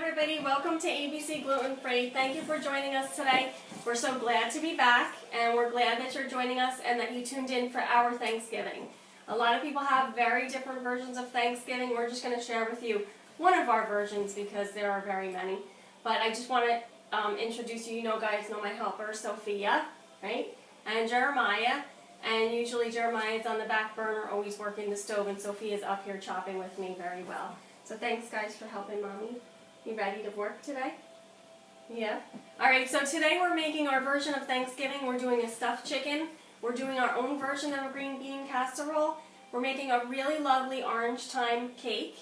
everybody, welcome to ABC Gluten Free. Thank you for joining us today. We're so glad to be back, and we're glad that you're joining us and that you tuned in for our Thanksgiving. A lot of people have very different versions of Thanksgiving. We're just going to share with you one of our versions because there are very many. But I just want to introduce you. You know, guys know my helper, Sophia, right? And Jeremiah. And usually Jeremiah's on the back burner, always working the stove, and Sophia's up here chopping with me very well. So thanks, guys, for helping Mommy. You ready to work today? Yeah? Alright, so today we're making our version of Thanksgiving. We're doing a stuffed chicken. We're doing our own version of a green bean casserole. We're making a really lovely orange thyme cake.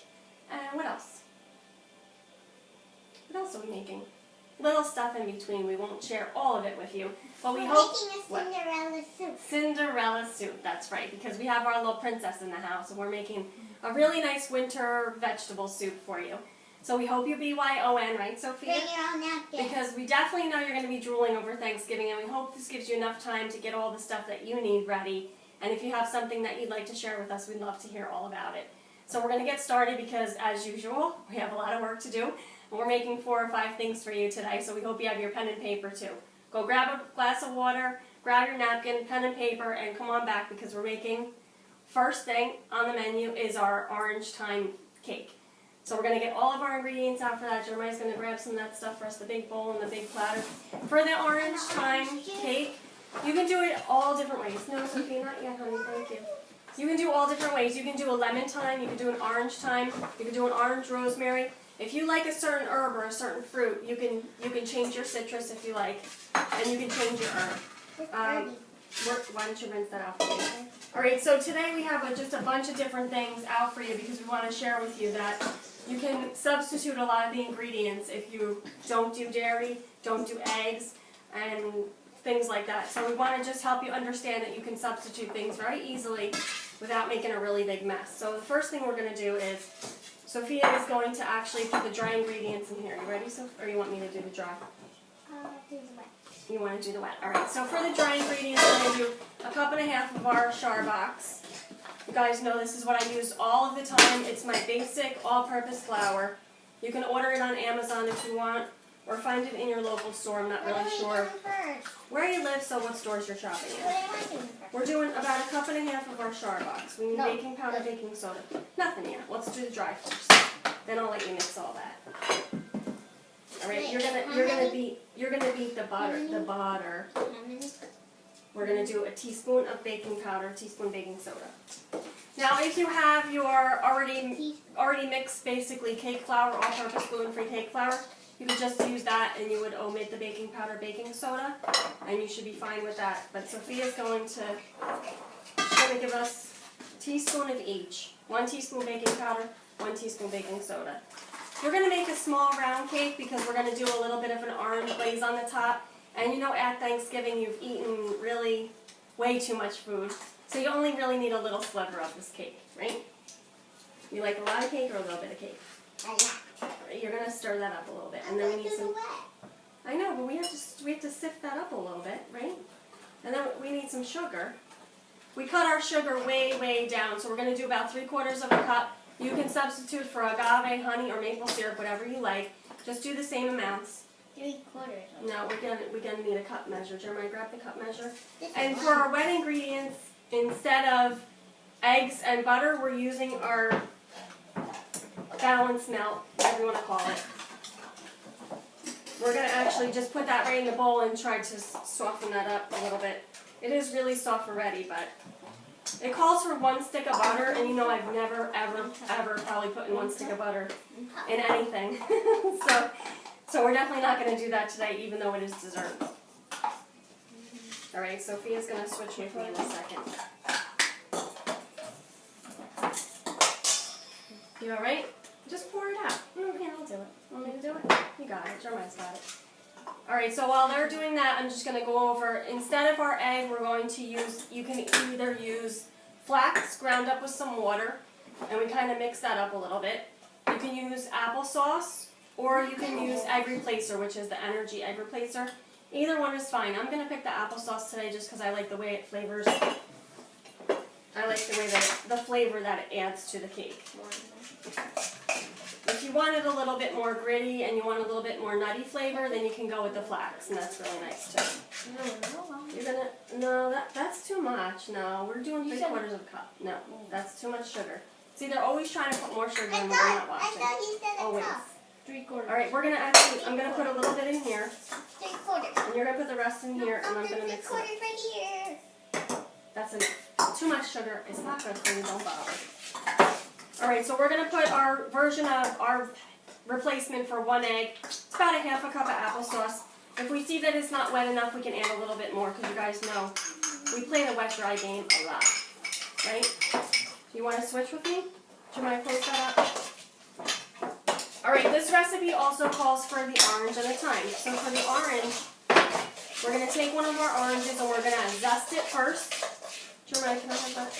And what else? What else are we making? Little stuff in between. We won't share all of it with you. But we hope... We're making a Cinderella soup. Cinderella soup, that's right. Because we have our little princess in the house, and we're making a really nice winter vegetable soup for you. So we hope you BYON, right, Sophia? Bring your own napkin. Because we definitely know you're going to be drooling over Thanksgiving, and we hope this gives you enough time to get all the stuff that you need ready. And if you have something that you'd like to share with us, we'd love to hear all about it. So we're going to get started because, as usual, we have a lot of work to do. And we're making 4 or 5 things for you today, so we hope you have your pen and paper too. Go grab a glass of water, grab your napkin, pen and paper, and come on back because we're making, first thing on the menu is our orange thyme cake. So we're going to get all of our ingredients out for that. Jeremiah's going to grab some of that stuff for us, the big bowl and the big platter. For the orange thyme cake, you can do it all different ways. No, Sophie, not yet, honey. Thank you. You can do all different ways. You can do a lemon thyme. You can do an orange thyme. You can do an orange rosemary. If you like a certain herb or a certain fruit, you can change your citrus if you like, and you can change your herb. Why don't you rinse that out for me? Alright, so today we have just a bunch of different things out for you because we want to share with you that you can substitute a lot of the ingredients if you don't do dairy, don't do eggs, and things like that. So we want to just help you understand that you can substitute things very easily without making a really big mess. So the first thing we're going to do is, Sophia is going to actually put the dry ingredients in here. You ready, Sophia? Or you want me to do the dry? Do the wet. You want to do the wet. Alright, so for the dry ingredients, we're going to do a 1.5 cups of our char box. You guys know this is what I use all of the time. It's my basic all-purpose flour. You can order it on Amazon if you want, or find it in your local store. I'm not really sure where you live, so what stores you're shopping What at. am I doing first? We're doing about a 1.5 cups of our char box. We need No. baking powder, baking soda. Nothing yet. Let's do the dry first. Then I'll let you mix all that. All right, you're gonna beat the butter. The butter. We're gonna do a teaspoon of baking powder, a teaspoon baking soda. Now, if you have your already mixed basically cake flour, all-purpose gluten-free cake flour, you could just use that, and you would omit the baking powder, baking soda, and you should be fine with that. But Sophia's going to give us a teaspoon of each. 1 teaspoon baking powder, 1 teaspoon baking soda. We're going to make a small round cake because we're going to do a little bit of an orange glaze on the top. And you know, at Thanksgiving you've eaten really way too much food. So you only really need a little sliver of this cake, right? You like a lot of cake or a little bit of cake? I like. Right, you're going to stir that up a little bit. And then we need some... I know, but we have to sift that up a little bit, right? And then we need some sugar. We cut our sugar way, way down. So we're going to do about 3/4 of a cup. You can substitute for agave, honey, or maple syrup, whatever you like. Just do the same amounts. 3/4. No, we're gonna need a cup measure. Jeremiah, grab the cup measure. This is And for mine. our wet ingredients, instead of eggs and butter, we're using our balanced melt, whatever you want to call it. We're gonna actually just put that right in the bowl and try to soften that up a little bit. It is really soft already, but it calls for 1 stick of butter, and you know I've never, ever probably put in 1 stick of butter in anything. So we're definitely not going to do that today, even though it is dessert. Alright, Sophia's going to switch with me in a second. You alright? Just pour it out. Okay, I'll do it. Want me to do it? You got it. Jeremiah's got it. Alright, so while they're doing that, I'm just going to go over, instead of our egg, we're going to use, you can either use flax ground up with some water, and we kind of mix that up a little bit. You can use applesauce, or you can use egg replacer, which is the energy egg replacer. Either one is fine. I'm going to pick the applesauce today just because I like the way it flavors. I like the way that the flavor that it adds to the cake. If you want it a little bit more gritty and you want a little bit more nutty flavor, then you can go with the flax, and that's really nice too. You're gonna, no, that's too much. No, we're doing 3/4 of a cup. No, that's too much sugar. See, they're always trying to put more sugar in when we're not I watching. thought you said a Always. cup. 3/4. All right, I'm gonna put a little bit in here, 3/4. and you're gonna put the rest in here, and I'm gonna mix it. 3/4 right here. That's enough. Too much sugar is not good for you, don't bother. All right, so we're gonna put our version of our replacement for 1 egg. It's about a 1/2 cup of applesauce. If we see that it's not wet enough, we can add a little bit more, because you guys know we play the wet-dry game a lot, right? You want to switch with me? Do you mind close that up? All right, this recipe also calls for the orange and the thyme. So for the orange, we're going to take one of our oranges and we're going to zest it first. Jeremiah, can I have that?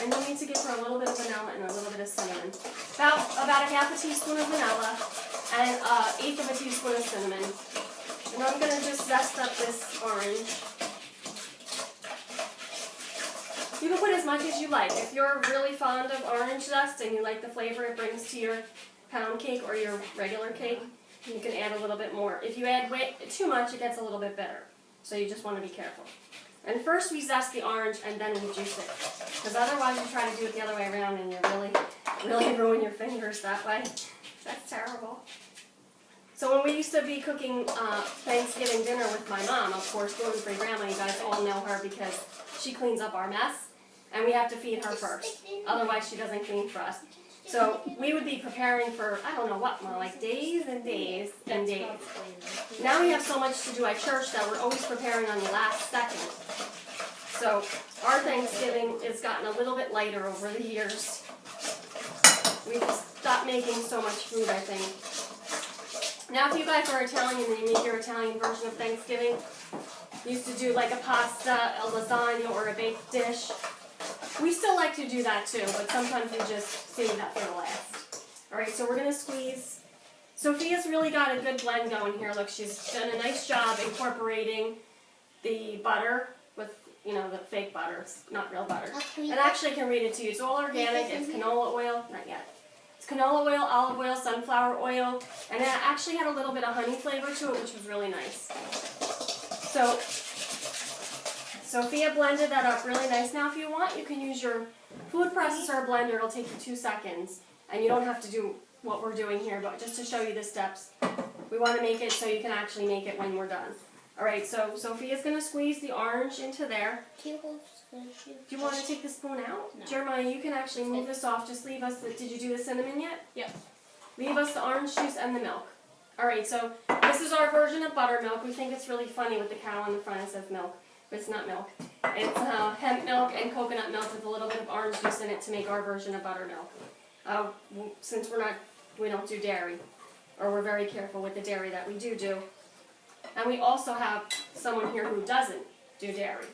And you'll need to give her a little bit of vanilla and a little bit of cinnamon. About a 1/2 teaspoon of vanilla and 1/8 of a teaspoon of cinnamon. And I'm going to just zest up this orange. You can put as much as you like. If you're really fond of orange zest and you like the flavor it brings to your pound cake or your regular cake, you can add a little bit more. If you add too much, it gets a little bit bitter. So you just want to be careful. And first we zest the orange and then we juice it. Because otherwise you try to do it the other way around and you really ruin your fingers that way. That's terrible. So when we used to be cooking Thanksgiving dinner with my mom, of course, gluten-free grandma, you guys all know her because she cleans up our mess. And we have to feed her first. Otherwise she doesn't clean for us. So we would be preparing for, I don't know what, more like days and days and days. Now we have so much to do at church that we're always preparing on the last second. So our Thanksgiving has gotten a little bit lighter over the years. We've stopped making so much food, I think. Now if you guys are Italian and you make your Italian version of Thanksgiving, you used to do like a pasta, a lasagna, or a baked dish. We still like to do that too, but sometimes we just save that for the last. Alright, so we're going to squeeze. Sophia's really got a good blend going here. Look, she's done a nice job incorporating the butter with, you know, the fake butter. It's not real butter. And actually I can read it to you. It's all organic. It's canola oil. Not yet. It's canola oil, olive oil, sunflower oil, and it actually had a little bit of honey flavor to it, which was really nice. So Sophia blended that up really nice. Now if you want, you can use your food processor or blender. It'll take you 2 seconds. And you don't have to do what we're doing here, but just to show you the steps. We want to make it so you can actually make it when we're done. Alright, so Sophia's going to squeeze the orange into there. Do you want to take the spoon out? No. Jeremiah, you can actually move this off. Just leave us the, did you do the cinnamon yet? Yep. Leave us the orange juice and the milk. Alright, so this is our version of buttermilk. We think it's really funny with the cow on the front. It says milk. But it's not milk. It's hemp milk and coconut milk with a little bit of orange juice in it to make our version of buttermilk. Since we don't do dairy, or we're very careful with the dairy that we do. And we also have someone here who doesn't do dairy.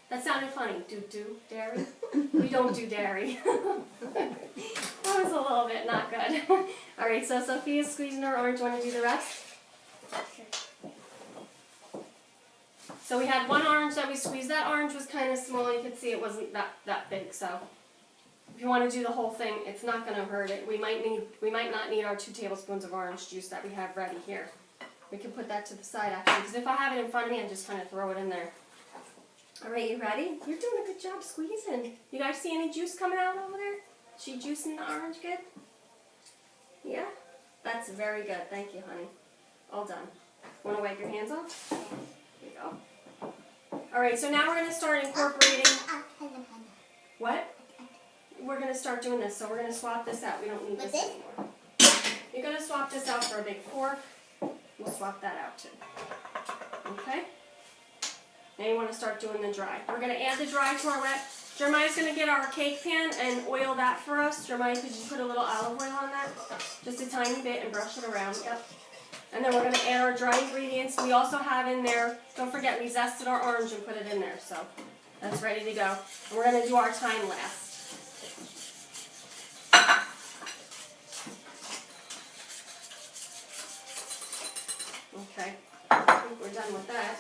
That sounded funny. Do dairy? We don't do dairy. That was a little bit not good. All right, so Sophia's squeezing her orange. Want to do the rest? So we had one orange that we squeezed. That orange was kind of small. You could see it wasn't that big. So if you want to do the whole thing, it's not going to hurt it. We might not need our 2 tablespoons of orange juice that we have ready here. We can put that to the side actually, because if I have it in front of me, I just kind of throw it in there. All right, you ready? You're doing a good job squeezing. You guys see any juice coming out over there? She juicing the orange good? Yeah? That's very good. Thank you, honey. All done. Want to wipe your hands off? There you go. All right, so now we're going to start incorporating. What? We're going to start doing this, so we're going to swap this out. We don't need this anymore. You're going to swap this out for a big fork. We'll swap that out too. Okay? Now you want to start doing the dry. We're going to add the dry to our wet. Jeremiah's going to get our cake pan and oil that for us. Jeremiah, could you put a little olive oil on that? Just a tiny bit and brush it around. Yep. And then we're going to add our dry ingredients. We also have in there, don't forget, we zested our orange and put it in there. So that's ready to go. And we're going to do our thyme last. Okay, I think we're done with that.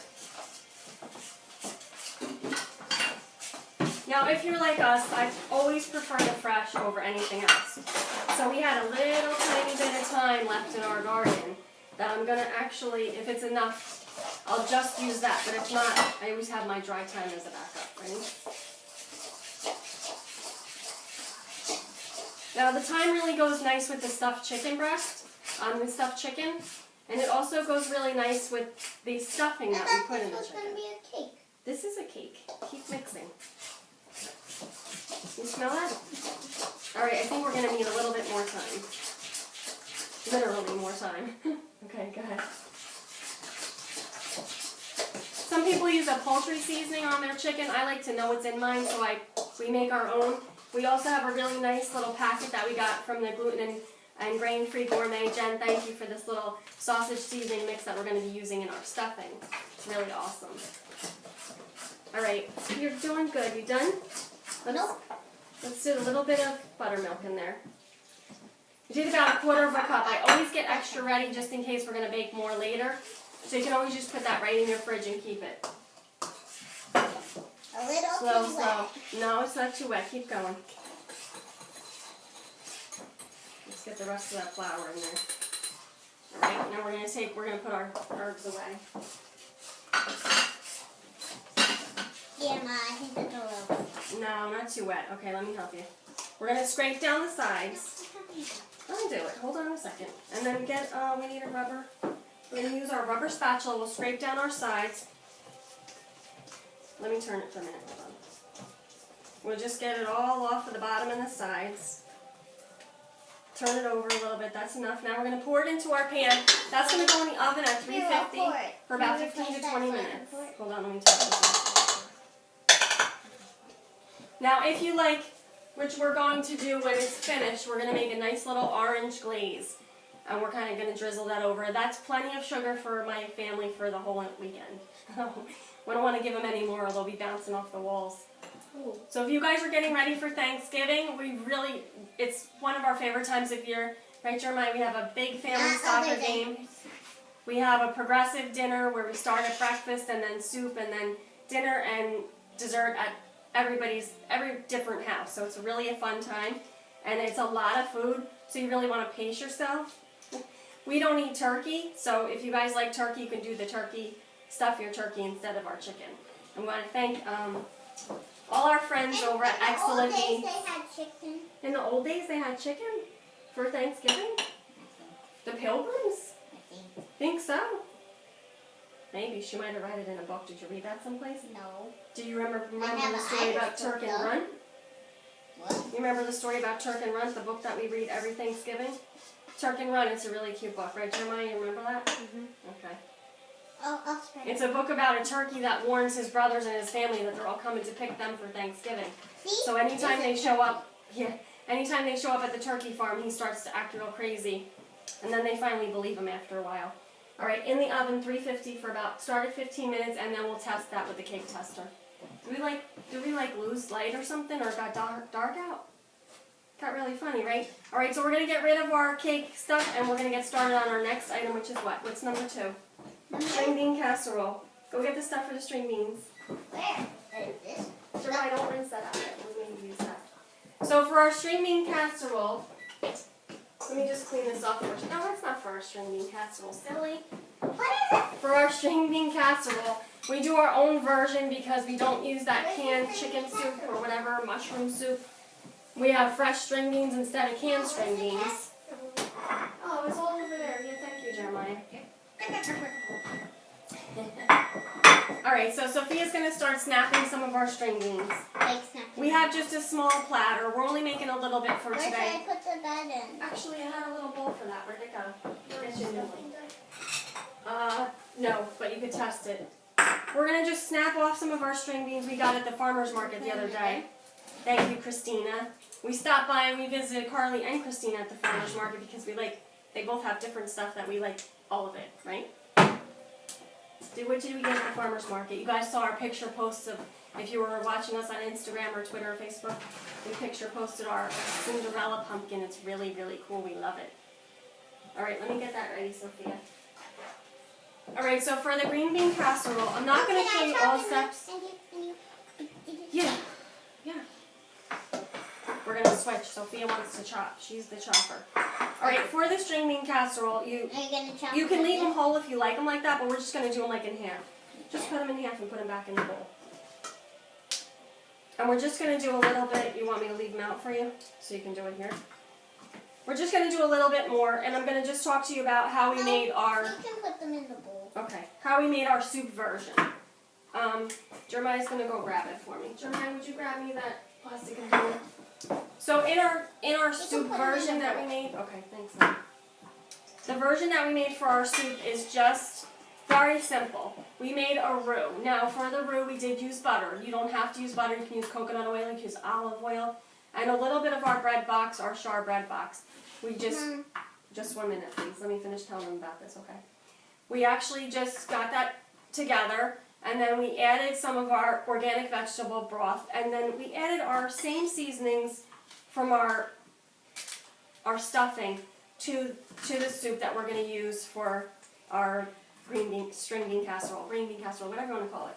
Now if you're like us, I always prefer the fresh over anything else. So we had a little tiny bit of time left in our garden that I'm gonna actually, if it's enough, I'll just use that. But if not, I always have my dry time as a backup. Ready? Now the thyme really goes nice with the stuffed chicken breast, the stuffed chicken, and it also goes really nice with the stuffing that we put in the This was chicken. gonna be a cake. This is a cake. Keep mixing. You smell that? All right, I think we're gonna need a little bit more time. Literally more time. Okay, go ahead. Some people use a poultry seasoning on their chicken. I like to know what's in mine, so we make our own. We also have a really nice little packet that we got from the gluten and grain-free gourmet. Jen, thank you for this little sausage seasoning mix that we're going to be using in our stuffing. It's really awesome. All right, you're doing good. You done? Let's do a little bit of buttermilk in there. You did about 1/4 cup. I always get extra ready just in case we're going to bake more later. So you can always just put that right in your fridge and keep it. A little Slow, too slow. wet. No, it's not too wet. Keep going. Let's get the rest of that flour in there. All right, now we're going to put our herbs away. Yeah, Ma, I think that's a little. No, not too wet. Okay, let me help you. We're going to scrape down the sides. I'll do it. Hold on a second. And then we need a rubber. We're going to use our rubber spatula. We'll scrape down our sides. Let me turn it for a minute. Hold on. We'll just get it all off of the bottom and the sides. Turn it over a little bit. That's enough. Now we're going to pour it into our pan. That's going to go in the oven at 350 for about 15 to 20 minutes. Hold on, let me touch this. Now, if you like, which we're going to do when it's finished, we're going to make a nice little orange glaze. And we're kind of going to drizzle that over. That's plenty of sugar for my family for the whole weekend. We don't want to give them any more or they'll be bouncing off the walls. Ooh. So if you guys are getting ready for Thanksgiving, it's one of our favorite times of year. Right, Jeremiah? We have a big family soccer game. We have a progressive dinner where we start at breakfast and then soup and then dinner and dessert at every different house. So it's really a fun time. And it's a lot of food, so you really want to pace yourself. We don't eat turkey, so if you guys like turkey, you can do the turkey, stuff your turkey instead of our chicken. I want to thank all our friends over at Excellent Meats. In the old days, they had chicken. In the old days, they had chicken for Thanksgiving? The Pilgrims? I Think so. Maybe. She might have read it in a book. Did you read that someplace? No. Do you remember have the an story about Irish book, Turk and though. Run? What? You remember the story about Turk and Run, the book that we read every Thanksgiving? Turk and Run, it's a really cute book, right, Jeremiah? You remember that? Mm-hmm. Okay. I'll spread it. It's a book about a turkey that warns his brothers and his family that they're all coming to pick them for Thanksgiving. See? So anytime they show up at the turkey farm, he starts to act real crazy. And then they finally believe him after a while. All right, in the oven, 350 for start at 15 minutes, and then we'll test that with the cake tester. Do we lose light or something, or it got dark out? Got really funny, right? All right, so we're gonna get rid of our cake stuff, and we're gonna get started on our next item, which is what? What's number 2? String bean casserole. Go get the stuff for the string beans. Where? Is this? Sure, I don't rinse that out yet. We're going to use that. So for our string bean casserole, let me just clean this off first. No, that's not for our string bean casserole, silly. What is it? For our string bean casserole, we do our own version because we don't use that canned chicken soup or whatever, mushroom soup. We have fresh string beans instead of canned string beans. Oh, it's all over there. Yeah, thank you, Jeremiah. Alright, so Sophia's going to start snapping some of our string beans. We have just a small platter. We're only making a little bit for Where should today. I put the bed in? Actually, I had a little bowl for that. Where'd it go? It's your new one. No, but you could test it. We're going to just snap off some of our string beans we got at the farmer's market the other day. Thank you, Christina. We stopped by and we visited Carly and Christina at the farmer's market because they both have different stuff that we like all of it, right? What did we get at the farmer's market? You guys saw our picture posts of, if you were watching us on Instagram or Twitter or Facebook, we picture posted our Cinderella pumpkin. It's really, really cool. We love it. All right, let me get that ready, Sophia. All right, so for the green bean casserole, I'm not going to show you all steps. Yeah. We're going to switch. Sophia wants to chop. She's the chopper. All right, for the string bean casserole, Are you gonna chop you can them leave in? them whole if you like them like that, but we're just going to do them like in half. Just cut them in half and put them back in the bowl. And we're just going to do a little bit. You want me to leave them out for you so you can do it here? We're just going to do a little bit more, and I'm going to just talk to you about how we made our... You can put them in the bowl. Okay, how we made our soup version. Jeremiah's going to go grab it for me. Jeremiah, would you grab me that plastic container? So in our soup version that we made... Okay, thanks, Mom. The version that we made for our soup is just very simple. We made a roux. Now, for the roux, we did use butter. You don't have to use butter. You can use coconut oil. You can use olive oil. And a little bit of our bread box, our char bread box. We just 1 minute, please. Let me finish telling them about this, okay? We actually just got that together, and then we added some of our organic vegetable broth, and then we added our same seasonings from our stuffing to the soup that we're going to use for our string bean casserole, whatever you want to call it.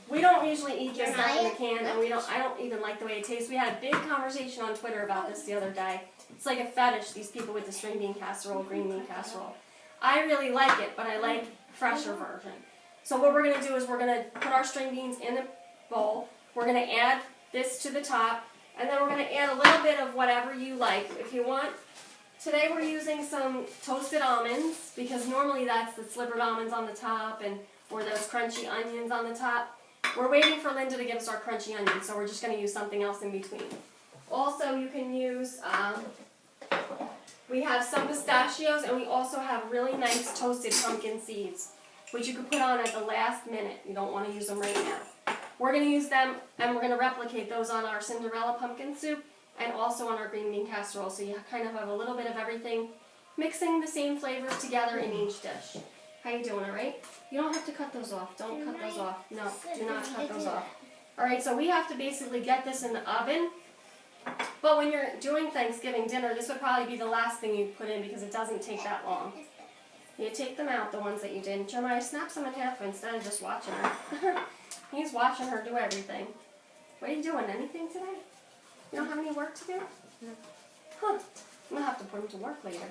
We don't usually eat this stuff in the can, and I don't even like the way it tastes. We had a big conversation on Twitter about this the other day. It's like a fetish, these people with the string bean casserole, green bean casserole. I really like it, but I like fresher version. So what we're going to do is we're going to put our string beans in the bowl. We're going to add this to the top, and then we're going to add a little bit of whatever you like. If you want, today we're using some toasted almonds, because normally that's the slivered almonds on the top or those crunchy onions on the top. We're waiting for Linda to give us our crunchy onions, so we're just going to use something else in between. Also, you can use, we have some pistachios, and we also have really nice toasted pumpkin seeds, which you can put on at the last minute. You don't want to use them right now. We're going to use them, and we're going to replicate those on our Cinderella pumpkin soup and also on our green bean casserole, so you kind of have a little bit of everything, mixing the same flavors together in each dish. How you doing, all right? You don't have to cut those off. Don't cut those off. No, do not cut those off. All right, so we have to basically get this in the oven. But when you're doing Thanksgiving dinner, this would probably be the last thing you put in because it doesn't take that long. You take them out, the ones that you did. Jeremiah, snap some in half instead of just watching her. He's watching her do everything. What are you doing? Anything today? You don't have any work to do? No. Huh. I'm going to have to put them to work later.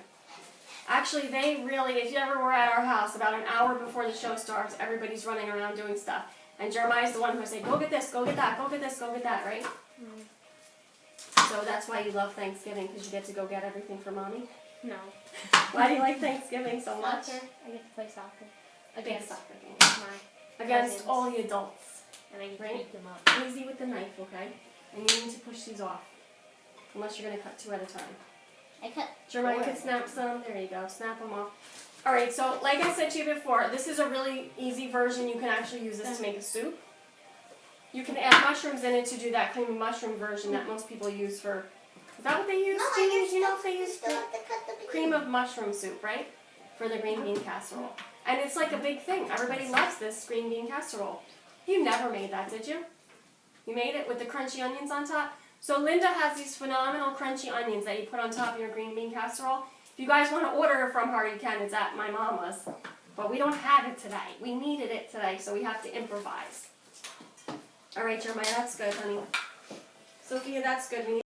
Actually, they really, if you ever were at our house, about an hour before the show starts, everybody's running around doing stuff. And Jeremiah's the one who would say, go get this, go get that, go get this, go get that, right? So that's why you love Thanksgiving, because you get to go get everything for Mommy? No. Why do you like Thanksgiving so much? Soccer. I get to play soccer. Big Against soccer game. my Against cousins. all the adults. And I get to Right? beat them up. Easy with the knife, okay? And you need to push these off. Unless you're going to cut 2 at a time. I cut Jeremiah 4. could snap some. There you go. Snap them off. Alright, so like I said to you before, this is a really easy version. You can actually use this to make a soup. You can add mushrooms in it to do that creamy mushroom version that most people use for... Is that what they use? No, Do you know if they use still have to cut the cream of mushroom soup, right? For the green bean casserole. And it's like a big thing. Everybody loves this green bean casserole. You never made that, did you? You made it with the crunchy onions on top? So Linda has these phenomenal crunchy onions that you put on top of your green bean casserole. If you guys want to order it from her, you can. It's at my mama's. But we don't have it today. We needed it today, so we have to improvise. All right, Jeremiah, that's good, honey. Sophia, that's good. We need